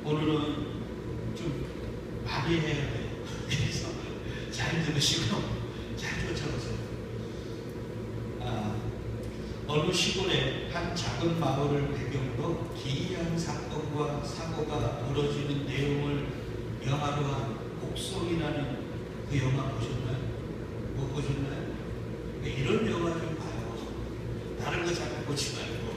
오늘은 좀 많이 해야 돼요. 그래서 잘 들으시고 잘 쫓아오세요. 어느 시골의 한 작은 마을을 배경으로 기이한 사건과 사고가 벌어지는 내용을 영화로 한 곡성이라는 그 영화 보셨나요? 못 보셨나요? 이런 영화 좀 봐요. 다른 거 자꾸 보지 말고.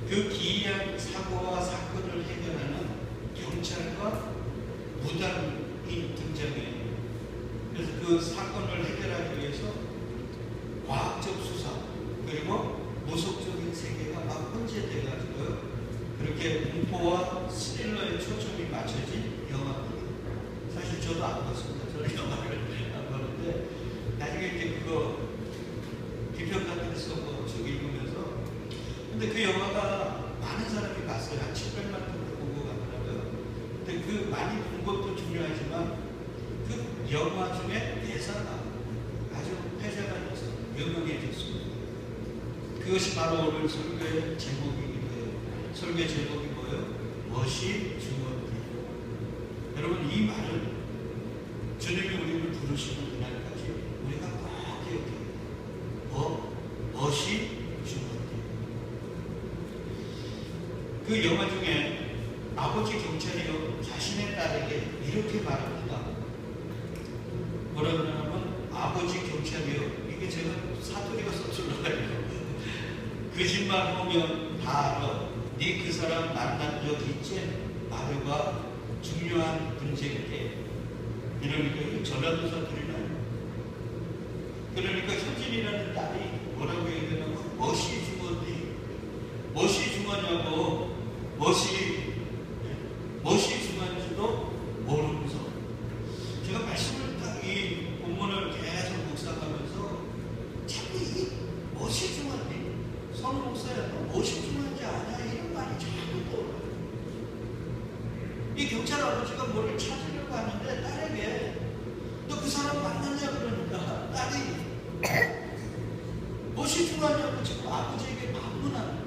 그 기이한 사고와 사건을 해결하는 경찰과 무당이 등장해요. 그래서 그 사건을 해결하기 위해서 과학적 수사 그리고 무속적인 세계가 막 혼재돼가지고요. 그렇게 공포와 스릴러의 초점이 맞춰진 영화입니다. 사실 저도 안 봤습니다. 저는 영화를 안 봤는데 나중에 이제 그거 비평 같은 거 쓰고 읽으면서 근데 그 영화가 많은 사람이 봤어요. 한 700만 편 본 것 같더라고요. 근데 그 많이 본 것도 중요하지만 그 영화 중에 대사가 아주 회자가 돼서 유명해졌습니다. 그것이 바로 오늘 설교의 제목이기도 해요. 설교의 제목이 뭐예요? 멋이 주어디. 여러분 이 말은 주님이 우리를 부르시는 그날까지 우리가 꼭 기억해요. 멋이 주어디. 그 영화 중에 아버지 경찰이요 자신의 딸에게 이렇게 말합니다. 뭐라 그러냐면 아버지 경찰이요 이게 제가 사투리가 서툴러가지고 거짓말하면 다 알아. 네 그 사람 만난 적 있지? 말해봐. 중요한 문제일 때 이러니까 전라도 사투리나요? 그러니까 효진이라는 딸이 뭐라고 얘기하냐면 멋이 주머니 멋이 주머냐고 멋이 주머니지도 모르면서 제가 말씀을 딱 이 본문을 계속 묵상하면서 자꾸 이 멋이 주머니 선 목사야 너 멋이 주머니지 아냐 이런 말이 자꾸 떠올라요. 이 경찰 아버지가 뭐를 찾으려고 하는데 딸에게 너 그 사람 만났냐 그러니까 딸이 멋이 주머니냐고 지금 아버지에게 반문하는 거예요.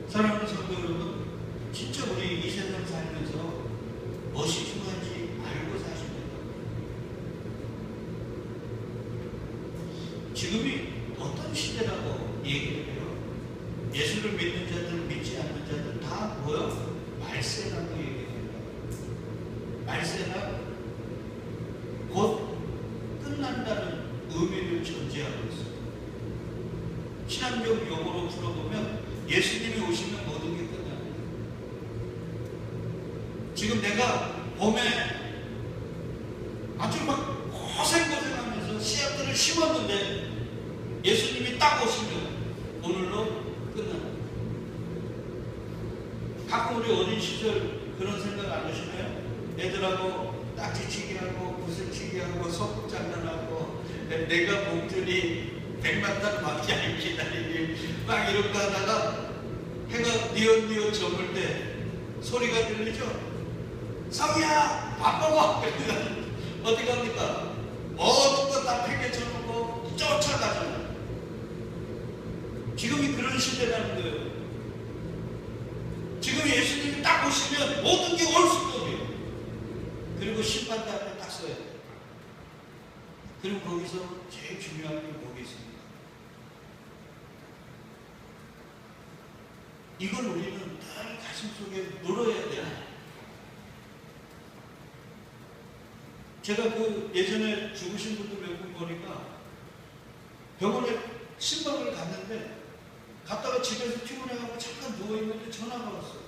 사랑하는 성도 여러분, 진짜 우리 이 세상 살면서 멋이 중요한지 알고 사시는 거예요. 지금이 어떤 시대라고 얘기를 해요? 예수를 믿는 자들, 믿지 않는 자들 다 뭐요? 말세라고 얘기합니다. 말세나 곧 끝난다는 의미를 전제하고 있습니다. 신학적 용어로 풀어보면 예수님이 오시면 모든 게 끝납니다. 지금 내가 봄에 아주 막 고생하면서 씨앗들을 심었는데 예수님이 딱 오시면 오늘로 끝납니다. 가끔 우리 어린 시절 그런 생각 안 하시나요? 애들하고 딱지치기 하고 구슬치기 하고 소꿉장난하고 내가 봉준이 100만 막장이 기다리니 막 이런 거 하다가 해가 뉘엿뉘엿 저물 때 소리가 들리죠? 성이야 밥 먹어! 어떻게 합니까? 모든 거 다 팽개쳐놓고 쫓아가잖아요. 지금이 그런 시대라는 거예요. 지금 예수님이 딱 오시면 모든 게 올 수도 없어요. 그리고 심판대 앞에 딱 서야 돼요. 그리고 거기서 제일 중요한 게 뭐가 있습니까? 이걸 우리는 늘 가슴속에 물어야 돼요. 제가 그 예전에 죽으신 분들 몇 분 보니까 병원에 신방을 갔는데 갔다가 집에서 피곤해가지고 잠깐 누워있는데 전화가 왔어요.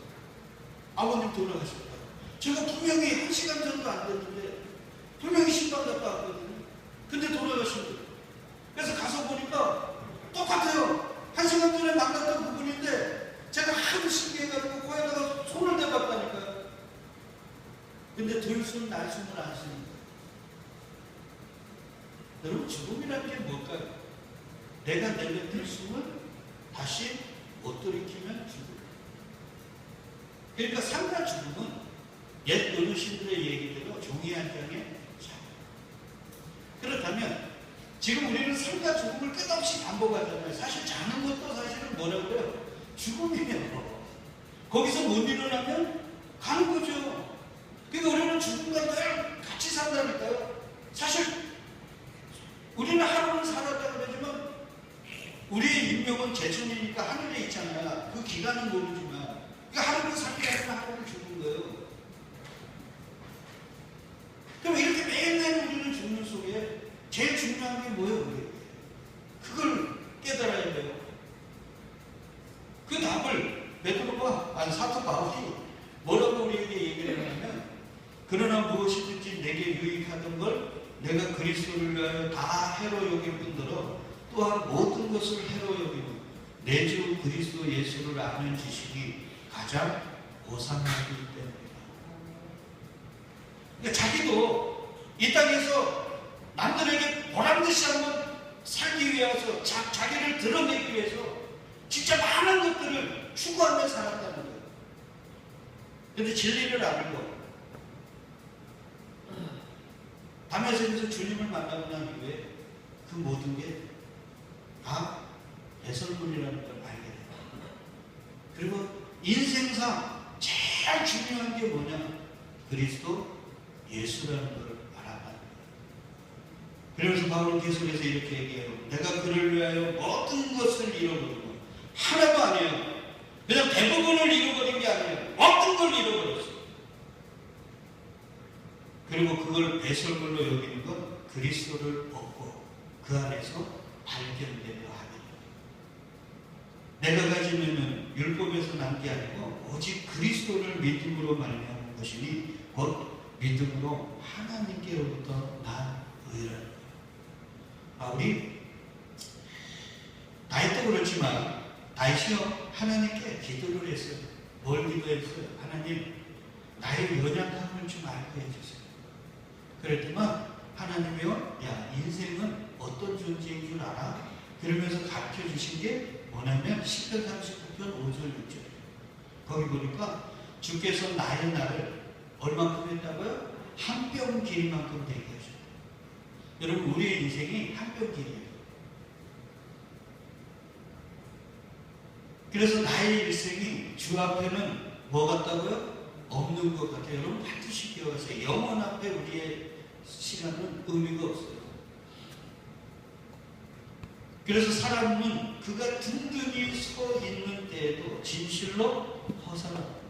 아버님 돌아가셨다. 제가 분명히 1시간 전도 안 됐는데 분명히 신방 갔다 왔거든요. 근데 돌아가신 거예요. 그래서 가서 보니까 똑같아요. 1시간 전에 만났던 부분인데 제가 하도 신기해가지고 거기다가 손을 대봤다니까요. 근데 들숨 날숨을 안 쓰니까. 여러분 죽음이라는 게 뭘까요? 내가 내뱉을 숨을 다시 못 돌이키면 죽음. 그러니까 삶과 죽음은 옛 어르신들의 얘기대로 종이 한 장에 자. 그렇다면 지금 우리는 삶과 죽음을 끝없이 반복하잖아요. 사실 자는 것도 사실은 뭐라고 그래요? 죽음이에요. 거기서 못 일어나면 가는 거죠. 그러니까 우리는 죽음과 늘 같이 산다니까요. 사실 우리는 하루는 살았다 그러지만 우리의 인명은 재천이니까 하늘에 있잖아요. 그 기간은 모르지만 그러니까 하루는 살게 하면 하루는 죽는 거예요. 그럼 이렇게 매일매일 우리는 죽는 속에 제일 중요한 게 뭐예요? 우리? 그걸 깨달아야 돼요. 그 답을 사도 바울이 뭐라고 우리에게 얘기를 하냐면, 그러나 무엇이든지 내게 유익하던 걸 내가 그리스도를 위하여 다 해로 여길 뿐더러 또한 모든 것을 해로 여기고 내 주 그리스도 예수를 아는 지식이 가장 고상하기 때문이다. 그러니까 자기도 이 땅에서 남들에게 보란듯이 한번 살기 위해서 자기를 드러내기 위해서 진짜 많은 것들을 추구하며 살았다는 거예요. 그런데 진리를 알고 다메섹에서 주님을 만나고 난 이후에 그 모든 게 다 배설물이라는 걸 알게 돼요. 그리고 인생상 제일 중요한 게 뭐냐? 그리스도 예수라는 걸 알아가는 거예요. 그러면서 바울은 계속해서 이렇게 얘기해요. 내가 그를 위하여 모든 것을 잃어버리고, 하나도 아니에요. 그냥 대부분을 잃어버린 게 아니에요. 모든 걸 잃어버렸어요. 그리고 그걸 배설물로 여기는 건 그리스도를 얻고 그 안에서 발견되려 하니, 내가 가진 의는 율법에서 난 게 아니고 오직 그리스도를 믿음으로 말미암은 것이니 곧 믿음으로 하나님께로부터 난 의라는 거예요. 바울이 다윗도 그렇지만 다윗이요 하나님께 기도를 했어요. 뭘 기도했어요? 하나님, 나의 연약함을 좀 알게 해주세요. 그랬더니 하나님이요, 야, 인생은 어떤 존재인 줄 알아? 그러면서 가르쳐 주신 게 뭐냐면 시편 39편 5절 6절. 거기 보니까 주께서 나의 날을 얼만큼 했다고요? 한 뼘 길이만큼 되게 하셨다. 여러분, 우리의 인생이 한 뼘 길이에요. 그래서 나의 일생이 주 앞에는 뭐 같다고요? 없는 것 같아요. 여러분, 반드시 기억하세요. 영원 앞에 우리의 시간은 의미가 없어요. 그래서 사람은 그가 든든히 서 있는 때에도 진실로 허사합니다.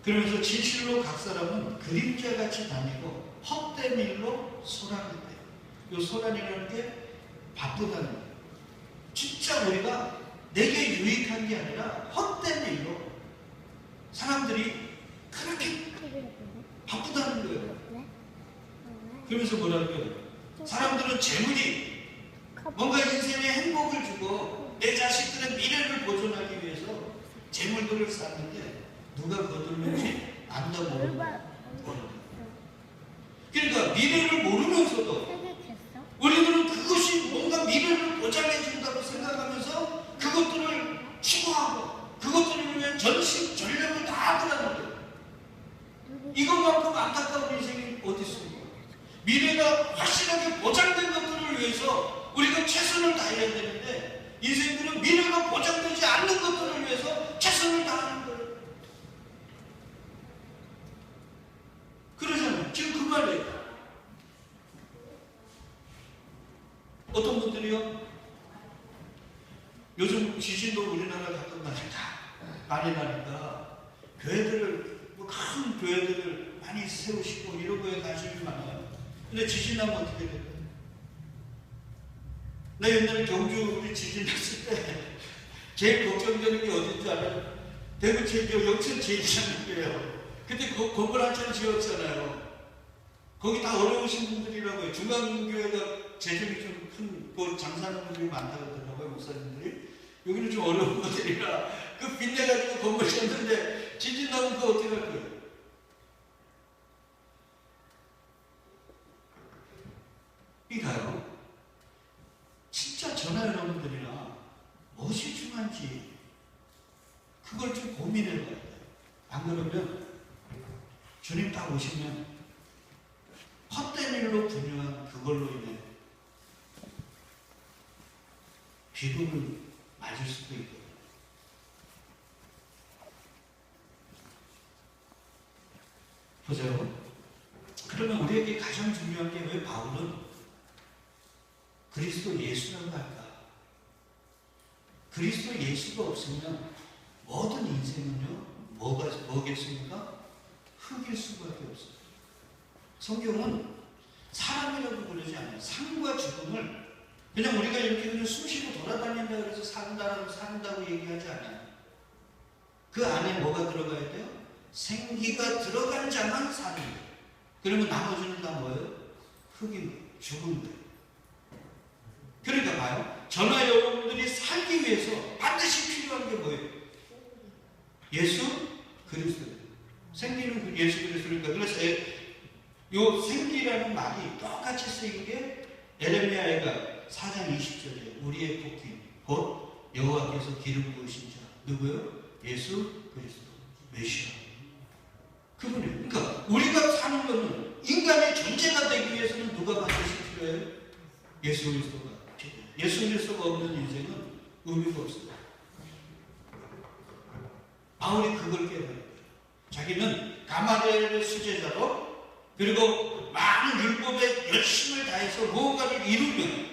그러면서 진실로 각 사람은 그림자같이 다니고 헛된 일로 소란한다. 이 소란이라는 게 바쁘다는 거예요. 진짜 우리가 내게 유익한 게 아니라 헛된 일로 사람들이 그렇게 바쁘다는 거예요. 그러면서 뭐라고요? 사람들은 재물이 뭔가 인생에 행복을 주고 내 자식들의 미래를 보존하기 위해서 재물들을 쌓는데 누가 거둘는지 안다고 모르는 거예요. 그러니까 미래를 모르면서도 우리들은 그것이 뭔가 미래를 보장해 준다고 생각하면서 그것들을 추구하고 그것들을 위해 전심 전력을 다하더라는 거예요. 이것만큼 안타까운 인생이 어디 있습니까? 미래가 확실하게 보장된 것들을 위해서 우리가 최선을 다해야 되는데 인생들은 미래가 보장되지 않는 것들을 위해서 최선을 다하는 거예요. 그러잖아요. 지금 그 말이에요. 어떤 분들이요, 요즘 지진도 우리나라 가끔 많이 나니까 교회들을, 큰 교회들을 많이 세우시고 이런 거에 관심이 많아요. 근데 지진 나면 어떻게 돼요? 나 옛날에 경주 우리 지진 났을 때 제일 걱정되는 게 어딘 줄 알아요? 대구 영천 제2장로교회예요. 그때 건물 한참 지었잖아요. 거기 다 어려우신 분들이라고 해요. 중앙교회가 재정이 좀 큰, 장사하는 분들이 많다고 하더라고요, 목사님들이. 여기는 좀 어려운 분들이라 그 빚내가지고 건물 지었는데 지진 나면 그거 어떻게 할 거예요? 그러니까요, 진짜 저나 여러분들이나 무엇이 중요한지 그걸 좀 고민해 봐야 돼요. 안 그러면 주님 딱 오시면 헛된 일로 분유한 그걸로 인해 비극을 맞을 수도 있고. 보세요. 그러면 우리에게 가장 중요한 게 왜 바울은 그리스도 예수라고 할까? 그리스도 예수가 없으면 모든 인생은요, 뭐겠습니까? 흙일 수밖에 없어요. 성경은 사람이라고 부르지 않아요. 삶과 죽음을 그냥 우리가 이렇게 그냥 숨쉬고 돌아다닌다 그래서 산다고 얘기하지 않아요. 그 안에 뭐가 들어가야 돼요? 생기가 들어간 자만 사는 거예요. 그러면 나머지는 다 뭐예요? 흙인 거예요. 죽은 거예요. 그러니까 봐요. 저나 여러분들이 살기 위해서 반드시 필요한 게 뭐예요? 예수 그리스도. 생기는 예수 그리스도니까. 그래서 요 생기라는 말이 똑같이 쓰인 게 에레미야가 4장 20절에 우리의 복임 곧 여호와께서 기름 부으신 자 누구요? 예수 그리스도 메시아. 그분이에요. 그러니까 우리가 사는 거는 인간의 존재가 되기 위해서는 누가 반드시 필요해요? 예수 그리스도가. 예수 그리스도가 없는 인생은 의미가 없어요. 바울이 그걸 깨달은 거예요. 자기는 가마리엘의 수제자로 그리고 많은 율법에 열심을 다해서 무언가를 이루면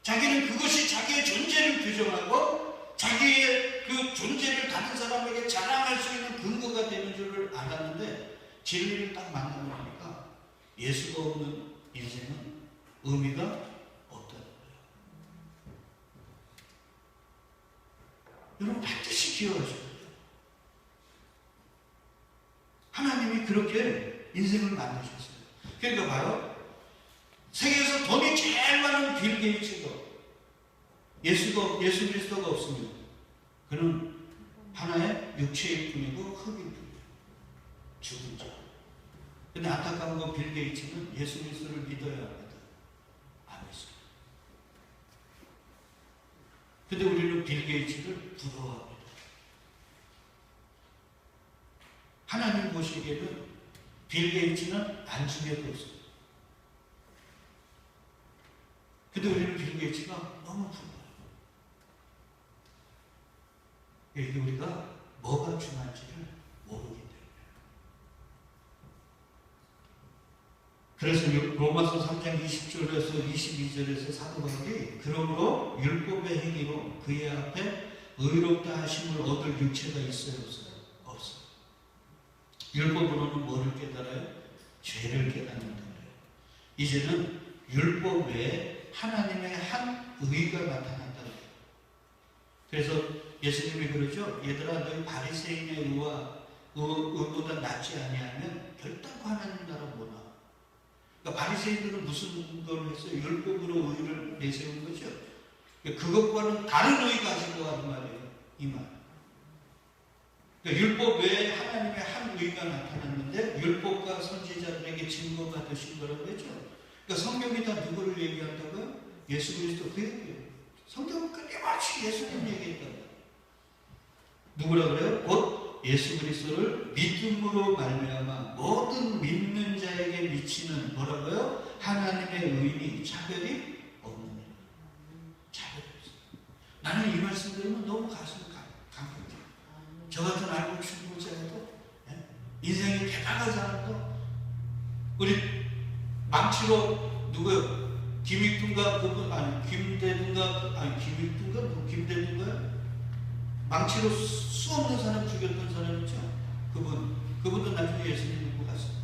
자기는 그것이 자기의 존재를 규정하고 자기의 그 존재를 다른 사람에게 자랑할 수 있는 근거가 되는 줄을 알았는데 진리를 딱 만나고 나니까 예수가 없는 인생은 의미가 없다는 거예요. 여러분 반드시 기억하셔야 돼요. 하나님이 그렇게 인생을 만드셨어요. 그러니까 봐요. 세계에서 돈이 제일 많은 빌 게이츠가 예수 그리스도가 없으면 그는 하나의 육체일 뿐이고 흙일 뿐이에요. 죽은 자. 근데 안타까운 건 빌 게이츠는 예수 그리스도를 믿어야 합니다. 안 믿어요. 근데 우리는 빌 게이츠를 부러워합니다. 하나님 보시기에는 빌 게이츠는 안중에도 없어요. 근데 우리는 빌 게이츠가 너무 부러워요. 이게 우리가 뭐가 중요한지를 모르기 때문에. 그래서 로마서 3장 20절에서 22절에서 사도 바울이 그러므로 율법의 행위로 그의 앞에 의롭다 하심을 얻을 육체가 있어요? 없어요. 율법으로는 뭐를 깨달아요? 죄를 깨닫는다 그래요. 이제는 율법 외에 하나님의 한 의가 나타난다 그래요. 그래서 예수님이 그러죠. 얘들아 너희 바리새인의 의보다 낫지 아니하면 결단코 하나님 나라 못 나와. 그러니까 바리새인들은 무슨 걸 했어요? 율법으로 의를 내세운 거죠. 그것과는 다른 의 가지고 하는 말이에요. 이 말. 그러니까 율법 외에 하나님의 한 의가 나타났는데 율법과 선지자들에게 증거가 되신 거라고 했죠. 그러니까 성경이 다 누구를 얘기한다고요? 예수 그리스도 그 얘기예요. 성경은 끊임없이 예수님 얘기했다고요. 누구라 그래요? 곧 예수 그리스도를 믿음으로 말미암아 모든 믿는 자에게 미치는 뭐라고요? 하나님의 의인이 차별이 없는 일. 차별이 없어요. 나는 이 말씀 들으면 너무 가슴이 감격해요. 저 같은 알고 충고자에도 인생이 개박하지 않아도 우리 망치로 누구요? 김익둔가 그분 아니 김대둔가 아니 김익둔가 누구 김대둔가요? 망치로 수 없는 사람 죽였던 사람 있죠? 그분도 나중에 예수님 믿고 갔습니다.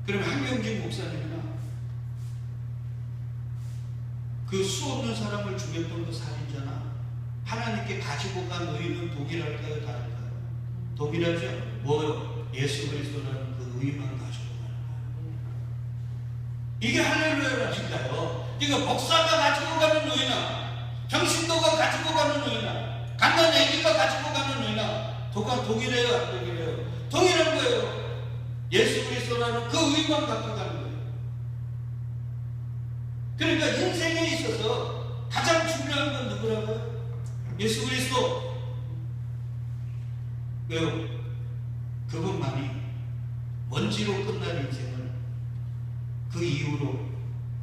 그러면 한경직 목사님이나 그 수 없는 사람을 죽였던 그 살인자나 하나님께 가지고 간 의는 동일할까요? 다를까요? 동일하죠? 뭐요? 예수 그리스도라는 그 의만 가지고 가는 거예요. 이게 할렐루야라니까요. 그러니까 목사가 가지고 가는 의나 평신도가 가지고 가는 의나 갓난 애기가 가지고 가는 의나 동일해요? 안 동일해요? 동일한 거예요. 예수 그리스도라는 그 의만 갖고 가는 거예요. 그러니까 인생에 있어서 가장 중요한 건 누구라고요? 예수 그리스도. 왜요? 그분만이 먼지로 끝난 인생을 그 이후로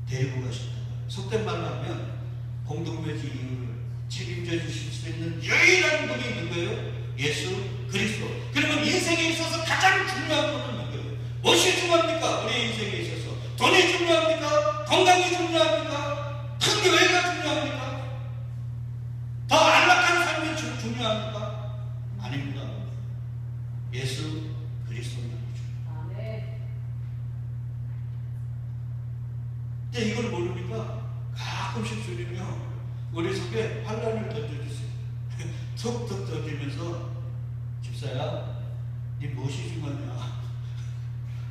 데리고 가셨다고요. 속된 말로 하면 공동묘지 이후를 책임져 주실 수 있는 유일한 분이 누구예요? 예수 그리스도. 그러면 인생에 있어서 가장 중요한 분은 누구예요? 무엇이 중요합니까? 우리 인생에 있어서 돈이 중요합니까? 건강이 중요합니까? 큰 교회가 중요합니까? 더 안락한 삶이 중요합니까? 아닙니다. 예수 그리스도만이죠. 근데 이걸 모르니까 가끔씩 주님이요 우리 속에 환란을 던져주세요. 툭툭 던지면서 집사야, 네 무엇이 중요하냐?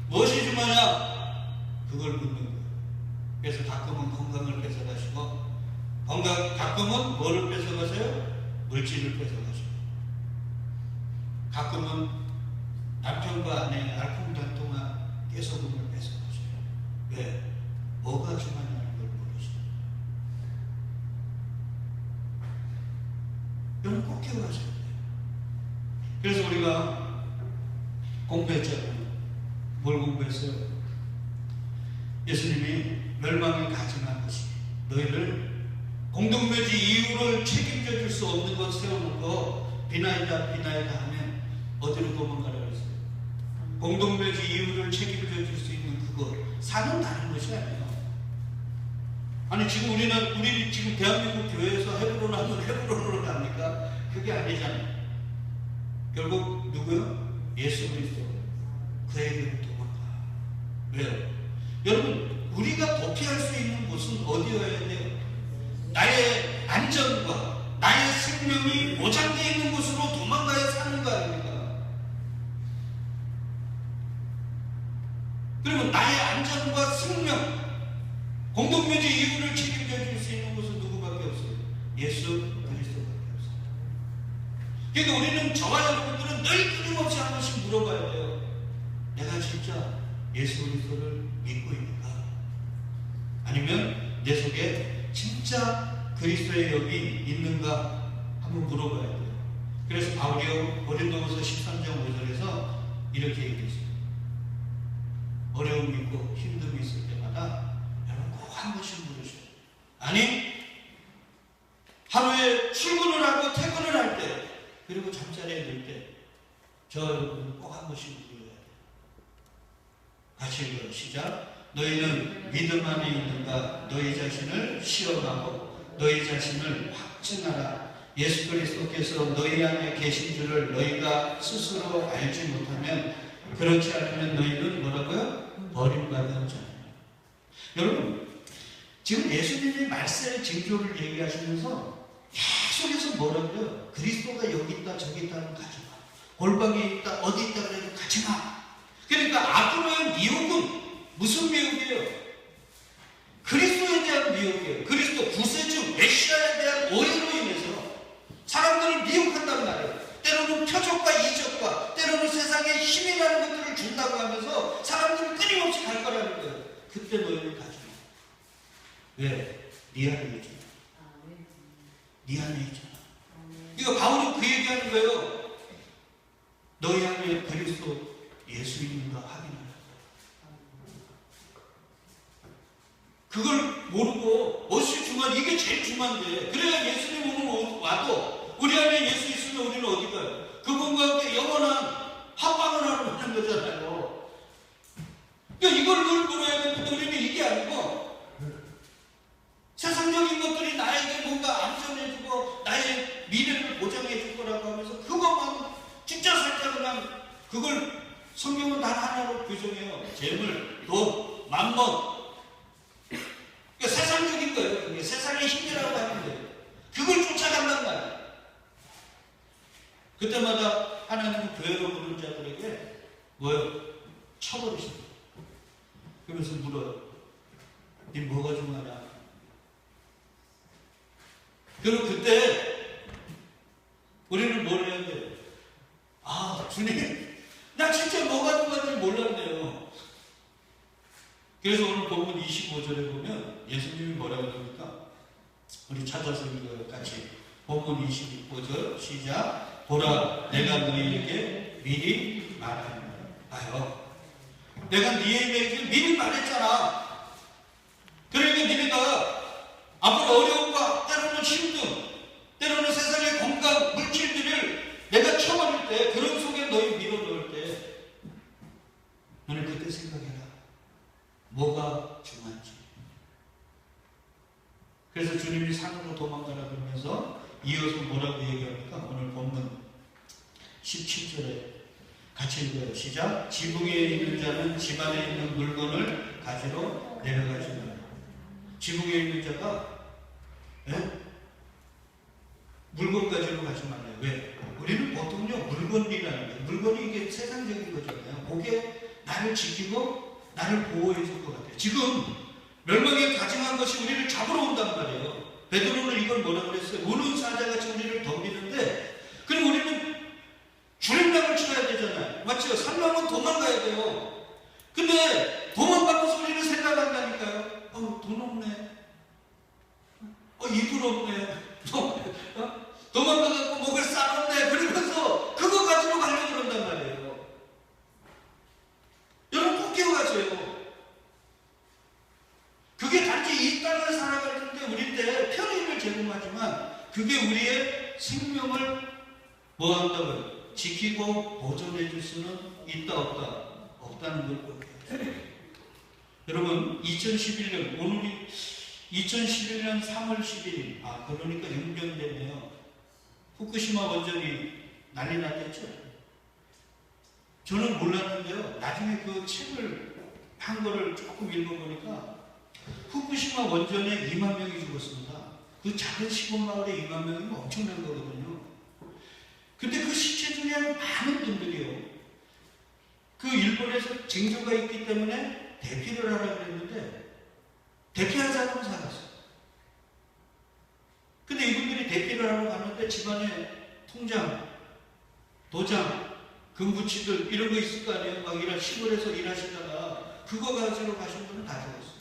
무엇이 중요하냐? 그걸 묻는 거예요. 그래서 가끔은 건강을 뺏어가시고, 가끔은 뭐를 뺏어가세요? 물질을 뺏어가시고, 가끔은 남편과 아내의 알콩달콩한 깨소금을 뺏어가세요. 왜? 뭐가 중요하냐는 걸 모르시죠. 여러분 꼭 기억하셔야 돼요. 그래서 우리가 공부했잖아요. 뭘 공부했어요? 예수님이 멸망에 가증한 것이 너희를 공동묘지 이유를 책임져 줄 수 없는 것 세워놓고 비나이다 하면 어디로 도망가라고 했어요? 공동묘지 이유를 책임져 줄 수 있는 그거 사는 다른 것이 아니에요. 아니 지금 우리 지금 대한민국 교회에서 헤브론 하면 헤브론으로 갑니까? 그게 아니잖아요. 결국 누구요? 예수 그리스도. 그에게로 도망가. 왜요? 여러분 우리가 도피할 수 있는 곳은 어디여야 돼요? 나의 안전과 나의 생명이 보장되어 있는 곳으로 도망가야 사는 거 아닙니까? 그리고 나의 안전과 생명, 공동묘지 이유를 책임져 줄 수 있는 곳은 누구밖에 없어요? 예수 그리스도밖에 없어요. 그러니까 우리는 저와 여러분들은 늘 끊임없이 한 번씩 물어봐야 돼요. 내가 진짜 예수 그리스도를 믿고 있는가? 아니면 내 속에 진짜 그리스도의 영이 있는가? 한번 물어봐야 돼요. 그래서 바울이요 고린도후서 13장 5절에서 이렇게 얘기했어요. 어려움이 있고 힘듦이 있을 때마다 여러분 꼭 한 번씩 물으셔요. 아니 하루에 출근을 하고 퇴근을 할 때 그리고 잠자리에 들 때 저 여러분 꼭 한 번씩 물어야 돼요. 같이 읽어요. 시작. 너희는 믿음 안에 있는가? 너희 자신을 시험하고 너희 자신을 확증하라. 예수 그리스도께서 너희 안에 계신 줄을 너희가 스스로 알지 못하면 그렇지 않으면 너희는 뭐라고요? 버림받은 자예요. 여러분 지금 예수님이 말세의 징조를 얘기하시면서 계속해서 뭐라고요? 그리스도가 여기 있다 저기 있다 하면 가지마. 골방에 있다 어디 있다 그래도 가지마. 그러니까 앞으로의 미혹은 무슨 미혹이에요? 그리스도에 대한 미혹이에요. 그리스도 구세주 메시아에 대한 오해로 인해서 사람들을 미혹한단 말이에요. 때로는 표적과 이적과 때로는 세상의 힘이라는 것들을 준다고 하면서 사람들은 끊임없이 갈 거라는 거예요. 그때 너희는 가지마. 왜? 네 안에 있잖아. 네 안에 있잖아. 그러니까 바울은 그 얘기하는 거예요. 너희 안에 그리스도 예수 있는가 확인하라. 그걸 모르고 무엇이 중요한 이게 제일 중요한데 그래야 예수님 오늘 와도 우리 안에 예수 있으면 우리는 어디 가요? 그분과 함께 영원한 합방을 하는 거잖아요. 그러니까 이걸 늘 물어야 되는데 우리는 이게 아니고 세상적인 것들이 나에게 뭔가 안전해주고 나의 미래를 보장해줄 거라고 하면서 그것만 진짜 살짝 그냥 그걸 성경은 단 하나로 규정해요. 재물, 돈, 만번. 그러니까 세상적인 거예요. 그게 세상의 힘이라고 하는 거예요. 그걸 쫓아간단 말이에요. 그때마다 하나님은 교회로 부른 자들에게 뭐예요? 쳐버리십니다. 그러면서 물어요. 네 뭐가 중요하냐? 그리고 그때 우리는 뭘 해야 돼요? 아 주님 나 진짜 뭐가 중요한지 몰랐네요. 그래서 오늘 본문 25절에 보면 예수님이 뭐라고 합니까? 우리 찾아서 읽어요. 같이 본문 25절 시작. 보라 내가 너희에게 미리 말하노라. 봐요. 내가 너희에게 미리 말했잖아. 그러니까 너희가 앞으로 어려움과 때로는 힘듦, 때로는 세상의 건강, 물질들을 내가 쳐버릴 때, 그런 속에 너희 밀어넣을 때 너는 그때 생각해라. 뭐가 중요한지. 그래서 주님이 산으로 도망가라 그러면서 이어서 뭐라고 얘기합니까? 오늘 본문 17절에 같이 읽어요. 시작. 지붕에 있는 자는 집안에 있는 물건을 가지러 내려가지 마라. 지붕에 있는 자가 물건 가지러 가지 말아요. 왜? 우리는 보통요 물건이라는 거예요. 물건이 이게 세상적인 거잖아요. 그게 나를 지키고 나를 보호해 줄 것 같아요. 지금 멸망에 가증한 것이 우리를 잡으러 온단 말이에요. 베드로는 이걸 뭐라고 그랬어요? 우는 사자같이 우리를 덤비는데, 그럼 우리는 주림랑을 쳐야 되잖아요. 맞죠? 산망은 도망가야 돼요. 근데 도망가면서 우리는 생각한다니까요. 돈 없네. 이불 없네. 도망가갖고 목을 싸놓네. 그러면서 그거 가지고 가려고 그런단 말이에요. 여러분 꼭 기억하세요. 그게 단지 이 땅을 살아갈 때 우리한테 편의를 제공하지만 그게 우리의 생명을 뭐 한다고요? 지키고 보존해 줄 수는 있다 없다? 없다는 걸 여러분 2011년 오늘이 2011년 3월 11일 그러니까 6년 됐네요. 후쿠시마 원전이 난리 났겠죠. 저는 몰랐는데요. 나중에 그 책을 한 거를 조금 읽어보니까 후쿠시마 원전에 2만 명이 죽었습니다. 그 작은 시골 마을에 2만 명이면 엄청난 거거든요. 근데 그 시체 중에 많은 분들이요. 그 일본에서 쟁조가 있기 때문에 대피를 하라 그랬는데 대피한 사람은 살았어요. 근데 이분들이 대피를 하러 가는데 집안에 통장, 도장, 금부치들 이런 거 있을 거 아니에요. 막 시골에서 일하시다가 그거 가지러 가신 분은 다 죽었어요.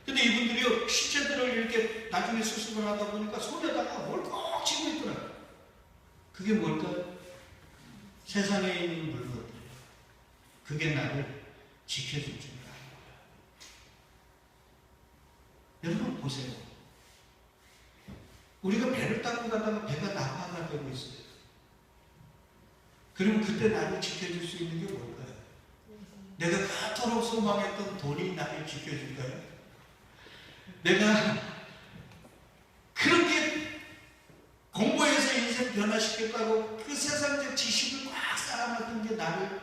근데 이분들이요 시체들을 이렇게 나중에 수습을 하다 보니까 손에다가 뭘 꼭 쥐고 있더라고요. 그게 뭘까요? 세상에 있는 물건들. 그게 나를 지켜줄 줄 아는 거예요. 여러분 보세요. 우리가 배를 타고 가다가 배가 낙하가 되고 있어요. 그러면 그때 나를 지켜줄 수 있는 게 뭘까요? 내가 그토록 소망했던 돈이 나를 지켜줄까요? 내가 그렇게 공부해서 인생 변화시켰다고 그 세상적 지식을 꽉 쌓아놨던 게 나를,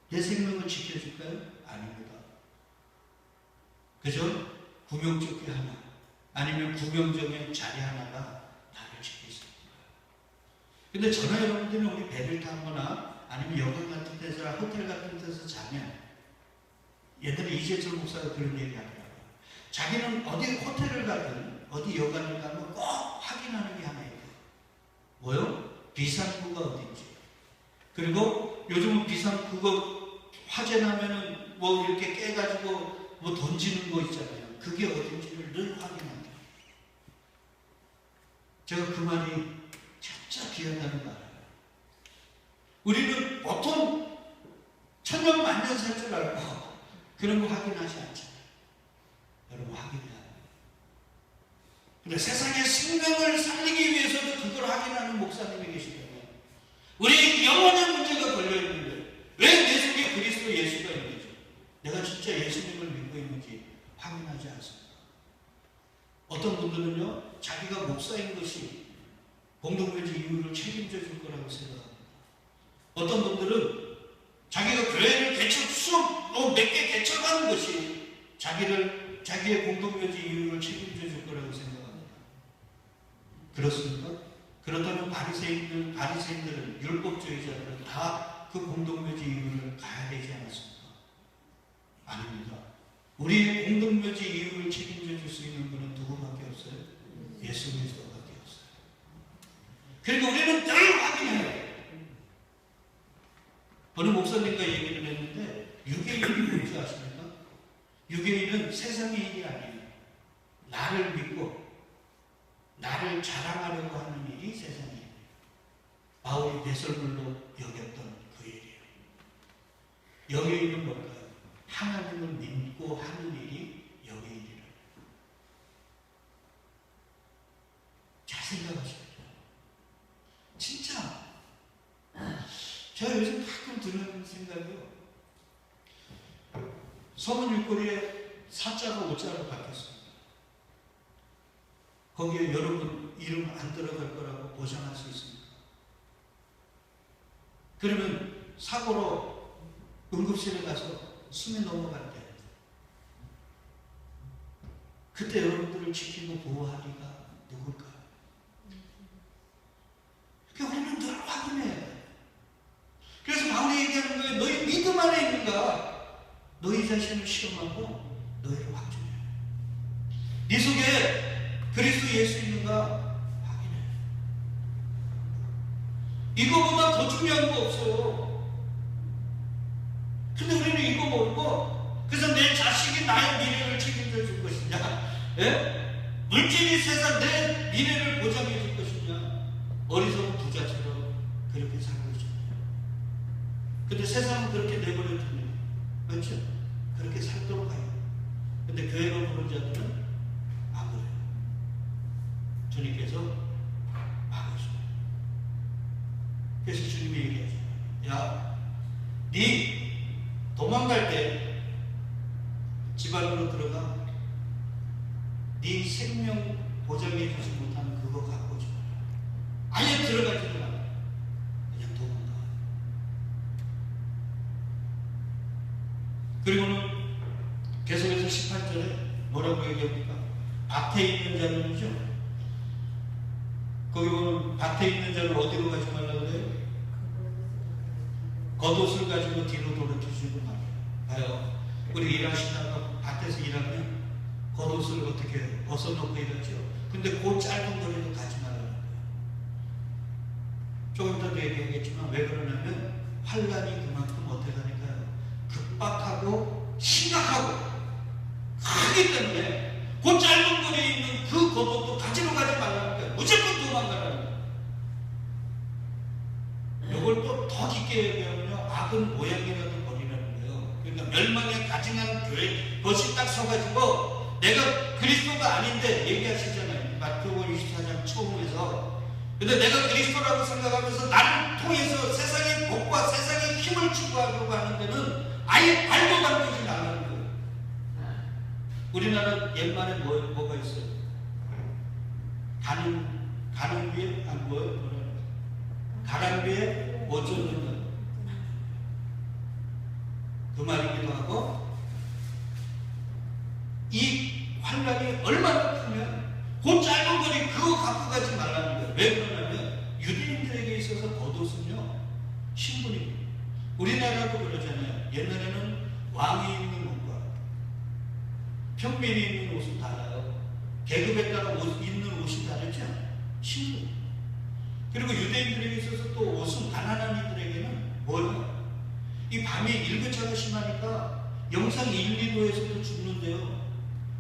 내 생명을 지켜줄까요? 아닙니다. 그죠? 구명조끼 하나 아니면 구명정의 자리 하나가 나를 지킬 수 있는 거예요. 근데 저나 여러분들은 우리 배를 타거나 아니면 여관 같은 데서 호텔 같은 데서 자면, 옛날에 이재철 목사가 그런 얘기 하더라고요. 자기는 어디 호텔을 가든 어디 여관을 가면 꼭 확인하는 게 하나 있대요. 뭐요? 비상구가 어딘지. 그리고 요즘은 비상구가 화재 나면은 뭐 이렇게 깨가지고 뭐 던지는 거 있잖아요. 그게 어딘지를 늘 확인한다. 제가 그 말이 진짜 귀하다는 거 알아요. 우리는 보통 천년 만년 살 줄 알고 그런 거 확인하지 않잖아요. 여러분 확인해야 돼요. 근데 세상의 생명을 살리기 위해서도 그걸 확인하는 목사님이 계시다면, 우리 영혼의 문제가 걸려있는데 왜 내 속에 그리스도 예수가 있는지, 내가 진짜 예수님을 믿고 있는지 확인하지 않습니다. 어떤 분들은요, 자기가 목사인 것이 공동묘지 이유를 책임져 줄 거라고 생각합니다. 어떤 분들은 자기가 교회를 몇 개 개척하는 것이 자기의 공동묘지 이유를 책임져 줄 거라고 생각합니다. 그렇습니까? 그렇다면 바리새인들은 율법주의자들은 다 그 공동묘지 이유를 가야 되지 않았습니까? 아닙니다. 우리의 공동묘지 이유를 책임져 줄 수 있는 분은 누구밖에 없어요? 예수 그리스도밖에 없어요. 그러니까 우리는 늘 확인해야 해요. 어느 목사님과 얘기를 했는데, 유괴인이 뭔지 아십니까? 유괴인은 세상의 일이 아니에요. 나를 믿고 나를 자랑하려고 하는 일이 세상의 일이에요. 바울이 배설물로 여겼던 그 일이에요. 여괴인은 뭘까요? 하나님을 믿고 하는 일이 여괴인이라는. 제가 요즘 가끔 드는 생각이요. 서문 일거리에 사자가 오자로 바뀌었습니다. 거기에 여러분 이름 안 들어갈 거라고 보장할 수 있습니까? 그러면 사고로 응급실에 가서 숨이 넘어갈 때 그때 여러분들을 지키고 보호하리가 누굴까요? 그러니까 우리는 늘 확인해야 돼. 그래서 바울이 얘기하는 거예요. 너희 믿음 안에 있는가? 너희 자신을 시험하고 너희를 확증해. 네 속에 그리스도 예수 있는가? 확인해. 이거보다 더 중요한 거 없어요. 근데 우리는 이거 모르고 그래서 내 자식이 나의 미래를 책임져 줄 것이냐, 예? 물질이 세상 내 미래를 보장해 줄 것이냐, 어리석은 부자처럼 그렇게 살고 있잖아요. 근데 세상은 그렇게 내버려두네요. 그렇죠? 그렇게 살도록 하요. 근데 교회로 부른 자들은 안 그래요. 주님께서 막으셔요. 그래서 주님이 얘기하죠. 야, 네 도망갈 때 집 안으로 들어가 네 생명 보장해 주지 못하는 그거 갖고 오지 마라. 아예 들어가지도 마라. 그냥 도망가. 그리고는 계속해서 18절에 뭐라고 얘기합니까? 밭에 있는 자는요, 거기 보면 밭에 있는 자는 어디로 가지 말라고 그래요? 겉옷을 가지고 뒤로 돌아주시고 말이에요. 봐요. 우리 일하시다가 밭에서 일하면 겉옷을 어떻게 벗어놓고 일하죠. 근데 그 짧은 거리도 가지 말라는 거예요. 조금 이따도 얘기하겠지만 왜 그러냐면 환란이 그만큼 어떻게 하니까요. 급박하고 심각하고 크기 때문에 그 짧은 거리에 있는 그 겉옷도 가지러 가지 말라는 거예요. 무조건 도망가라는 거예요. 이걸 또 더 깊게 얘기하면요. 악은 모양이라도 버리라는 거예요. 그러니까 멸망에 가증한 교회 것이 딱 서가지고 내가 그리스도가 아닌데 얘기하시잖아요. 마태복음 24장 처음에서. 근데 내가 그리스도라고 생각하면서 나를 통해서 세상의 복과 세상의 힘을 추구하려고 하는 데는 아예 발도 담그지 않는 거예요. 우리나라 옛말에 뭐가 있어요? 가는 비에 가란 비에 못 쫓는 것. 그 말이기도 하고, 이 환란이 얼마나 크면 그 짧은 거리 그거 갖고 가지 말라는 거예요. 왜 그러냐면 유대인들에게 있어서 겉옷은요 신분입니다. 우리나라도 그러잖아요. 옛날에는 왕이 입는 옷과 평민이 입는 옷은 달라요. 계급에 따라 입는 옷이 다르죠. 신분. 그리고 유대인들에게 있어서 또 옷은 가난한 이들에게는 뭐예요? 이 밤에 일교차가 심하니까 영상 1, 2도에서도 죽는데요.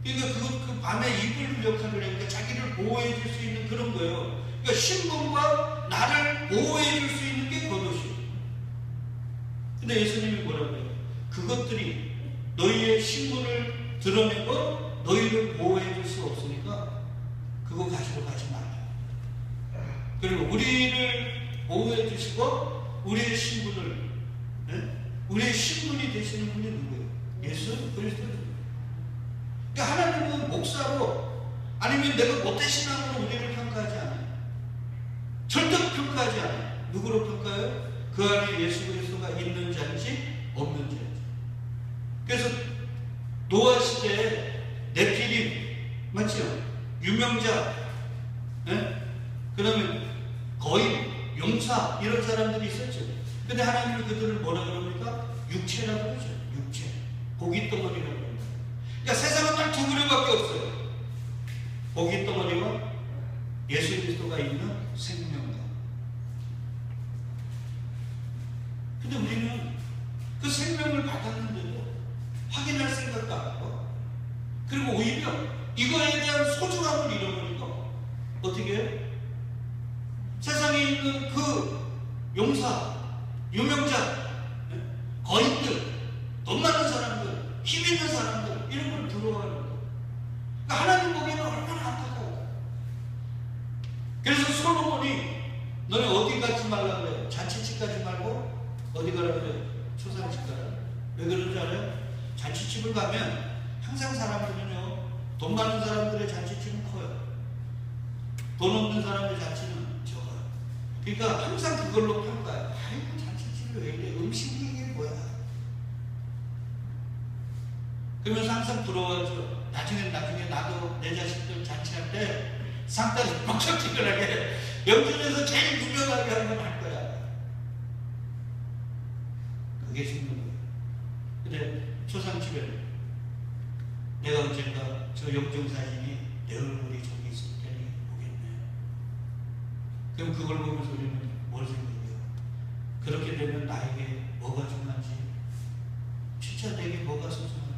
그러니까 그 밤에 이불 역할을 하니까 자기를 보호해 줄 수 있는 그런 거예요. 그러니까 신분과 나를 보호해 줄 수 있는 게 겉옷이에요. 근데 예수님이 뭐라고 해요? 그것들이 너희의 신분을 드러내고 너희를 보호해 줄 수 없으니까 그거 가지러 가지 말아요. 그리고 우리를 보호해 주시고 우리의 신분을, 우리의 신분이 되시는 분이 누구예요? 예수 그리스도죠. 그러니까 하나님은 목사로 아니면 내가 못된 신앙으로 우리를 평가하지 않아요. 절대 평가하지 않아요. 누구로 평가해요? 그 안에 예수 그리스도가 있는 자인지 없는 자인지. 그래서 노아 시대에 네피림 맞죠? 유명자, 그 다음에 거인, 용사 이런 사람들이 있었죠. 근데 하나님은 그들을 뭐라 그럽니까? 육체라고 그러죠. 육체. 고기 덩어리라고 그럽니다. 그러니까 세상은 딱 두 그릇밖에 없어요. 고기 덩어리와 예수 그리스도가 있는 생명과. 근데 우리는 그 생명을 받았는데도 확인할 생각도 안 하고, 그리고 오히려 이거에 대한 소중함을 잃어버리고 어떻게 해요? 세상에 있는 그 용사, 유명자, 거인들, 돈 많은 사람들, 힘 있는 사람들 이런 걸 부러워하는 거예요. 그러니까 하나님 보기에는 얼마나 안타까워. 그래서 솔로몬이 너네 어디 가지 말라고 그래요? 잔치집 가지 말고 어디 가라 그래? 초상집 가라. 왜 그런지 알아요? 잔치집을 가면 항상 사람들은요, 돈 많은 사람들의 잔치집은 커요. 돈 없는 사람의 잔치는 적어요. 그러니까 항상 그걸로 평가해요. 아이고, 잔치집이 왜 이래? 음식이 이게 뭐야? 그러면서 항상 부러워하죠. 나중에 나도 내 자식들 잔치할 때 상다리 뻑뻑지근하게 명절에서 제일 유명하게 하는 건 할 거야. 그게 죽는 거예요. 근데 초상집에 내가 언젠가 저 영정 사진이 내 얼굴이 저기 있을 때니 보겠네. 그럼 그걸 보면서 우리는 뭘 생각해요? 그렇게 되면 나에게 뭐가 중요한지, 진짜 내게 뭐가 소중한가?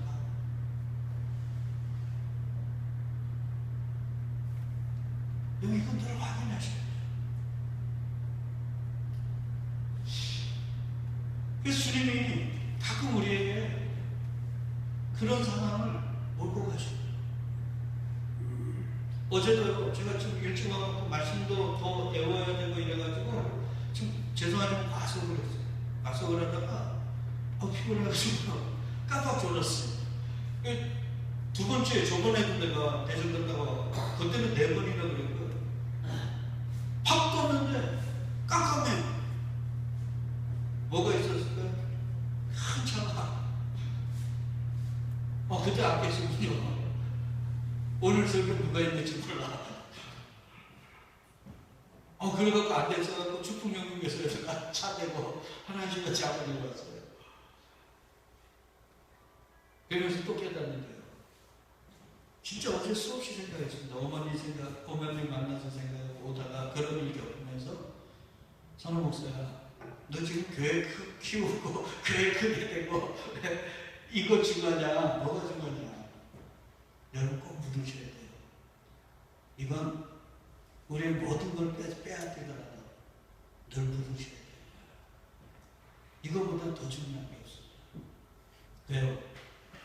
여기 이것들을 확인하셔야 돼요. 그래서 주님이 가끔 우리에게 그런 상황을 몰고 가셔요. 어제도요, 제가 좀 일찍 와갖고 말씀도 더 외워야 되고 이래가지고 좀 죄송하지만 과속을 했어요. 과속을 하다가 피곤해가지고 깜빡 졸았어요. 두 번째, 저번에도 내가 대전 갔다가 그때는 4번이나 그랬고요. 팍 떴는데 깜깜해요. 뭐가 있었을까요? 큰 차가. 그때 안 계시군요. 오늘 설교 누가 있는지 몰라. 그래갖고 안 돼서 축풍영국에서 제가 차 대고 하나씩을 잡아내고 왔어요. 그러면서 또 깨닫는데요. 진짜 어제 수없이 생각했습니다. 어머니 생각, 어머니 만나서 생각하고 오다가 그런 일 겪으면서 선호 목사야, 너 지금 교회 키우고 교회 크게 되고 이거 중요하냐? 뭐가 중요하냐? 여러분 꼭 묻으셔야 돼요. 이건 우리의 모든 걸 빼앗기더라도 늘 묻으셔야 돼요. 이거보다 더 중요한 게 없습니다. 왜요?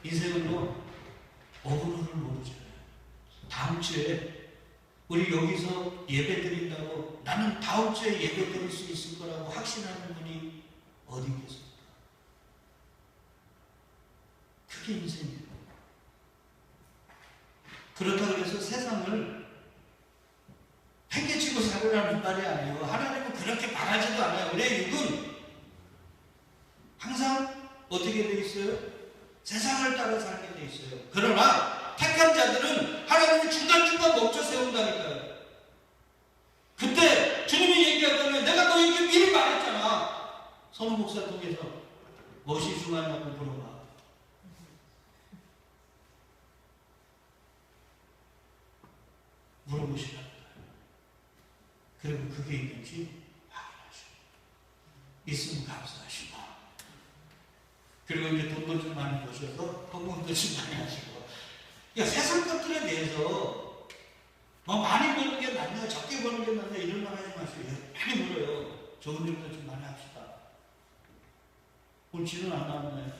인생은요, 어그로를 모르잖아요. 다음 주에 우리 여기서 예배 드린다고 나는 다음 주에 예배 드릴 수 있을 거라고 확신하는 분이 어디 계십니까? 그게 인생이에요. 그렇다고 해서 세상을 팽개치고 살으라는 말이 아니에요. 하나님은 그렇게 말하지도 않아요. 우리의 육은 항상 어떻게 돼 있어요? 세상을 따라 살게 돼 있어요. 그러나 택한 자들은 하나님이 중간중간 멈춰 세운다니까요. 그때 주님이 얘기하다면 내가 너에게 미리 말했잖아. 선우 목사 통해서 무엇이 중요하냐고 물어봐. 물어보시라는 거예요. 그리고 그게 있는지 확인하시고 있으면 감사하시고, 그리고 이제 돈도 좀 많이 버셔서 헌금도 좀 많이 하시고. 그러니까 세상 것들에 대해서 많이 버는 게 낫냐 적게 버는 게 낫냐 이런 말 하지 마시고 많이 벌어요. 좋은 일도 좀 많이 합시다. 오늘 지는 안 나왔네.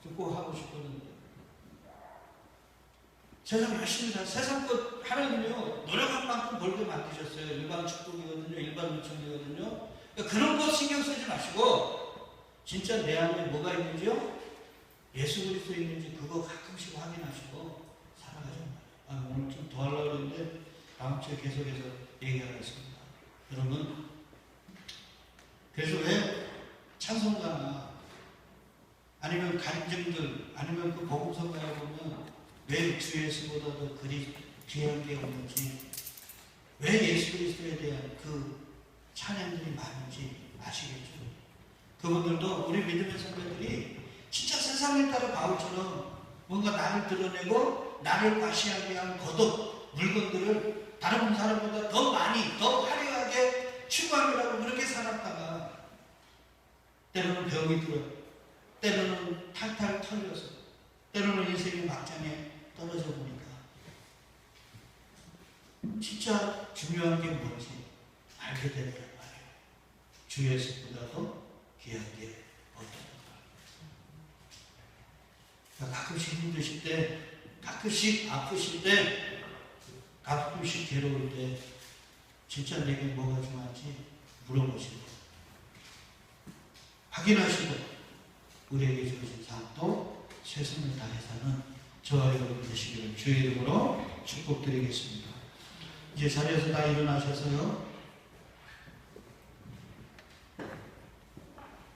좀 꼭 하고 싶었는데. 세상 열심히 살, 세상 것 하나님이요, 노력한 만큼 벌게 만드셨어요. 일반 축복이거든요, 일반 요청이거든요. 그러니까 그런 거 신경 쓰지 마시고, 진짜 내 안에 뭐가 있는지요? 예수 그리스도 있는지 그거 가끔씩 확인하시고 살아가죠. 오늘 좀 더 하려고 했는데 다음 주에 계속해서 얘기하겠습니다. 여러분, 그래서 왜 찬송가나 아니면 간증들 아니면 그 복음성가에 보면 왜 주 예수보다도 그리 귀한 게 없는지, 왜 예수 그리스도에 대한 그 찬양들이 많은지 아시겠죠? 그분들도 우리 믿음의 선배들이 진짜 세상에 따라 바울처럼 뭔가 나를 드러내고 나를 과시하게 한 겉옷 물건들을 다른 사람보다 더 많이 더 화려하게 추구하려고 그렇게 살았다가 때로는 병이 들어, 때로는 탈탈 털려서, 때로는 인생의 막장에 떨어져 보니까 진짜 중요한 게 뭔지 알게 되는 말이에요. 주 예수보다도 귀한 게 어떤 가. 가끔씩 힘드실 때, 가끔씩 아프실 때, 가끔씩 괴로울 때 진짜 내게 뭐가 중요한지 물어보시고 확인하시고 우리에게 주어진 사업도 최선을 다해서는 저와 여러분 되시기를 주의 이름으로 축복드리겠습니다. 이제 자리에서 다 일어나셔서요.